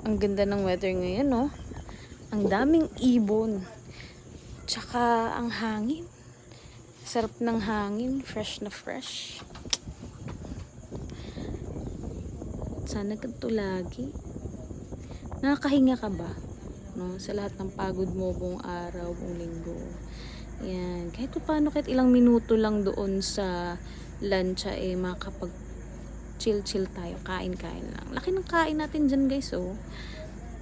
Ang ganda ng weather ngayon, no? Ang daming ibon. Tsaka ang hangin. Sarap ng hangin. Fresh na fresh. Sana ganito lagi. Nakakahinga ka ba? No? Sa lahat ng pagod mo buong araw, buong linggo. Yan. Kahit paano, kahit ilang minuto lang doon sa lancha, makapag chill tayo. Kain-kain lang. Laki ng kain natin dyan, guys, oh.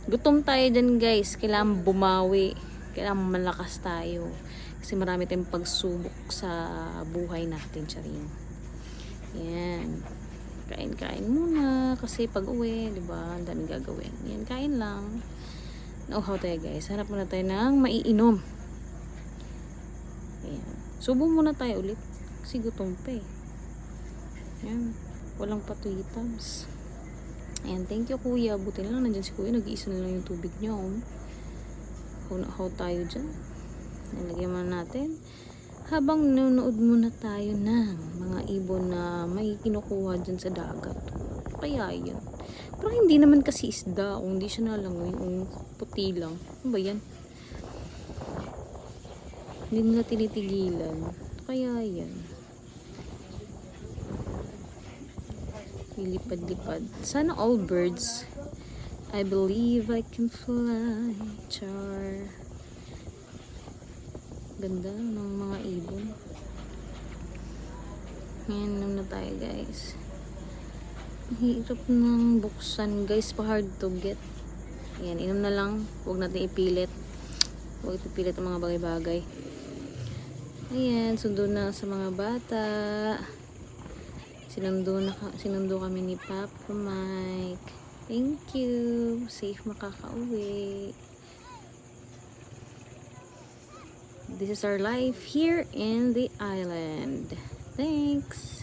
Gutom tayo dyan, guys. Kailangan bumawi. Kailangan malakas tayo. Kasi marami tayong pagsubok sa buhay natin, charing. Yan. Kain-kain muna. Kasi pag uwi, diba? Ang daming gagawin. Yan, kain lang. Nauhaw tayo, guys. Hanap muna tayo ng maiinom. Yan. Subo muna tayo ulit. Kasi gutom pa eh. Yan. Walang patwitams. Ayan, thank you kuya. Buti na lang nandyan si kuya. Nag-iisa na lang yung tubig niya. How tayo dyan. Nalagyan muna natin. Habang nanonood muna tayo ng mga ibon na may kinukuha dyan sa dagat. Kaya yun. Pero hindi naman kasi isda. Kung hindi siya nalangoy. Yung puti lang. Ano ba yan? Hindi nila tinitigilan. Kaya yan. Lipad-lipad. Sana all birds. I believe I can fly. Char. Ganda ng mga ibon. Ngayon na tayo, guys. Hirap ng buksan, guys. Pa-hard to get. Ayan, inom na lang. Huwag natin ipilit. Huwag ipilit ang mga bagay-bagay. Ayan, sundo na sa mga bata. Sinundo kami ni Papa Mike. Thank you. Safe makakauwi. This is our life here in the island. Thanks.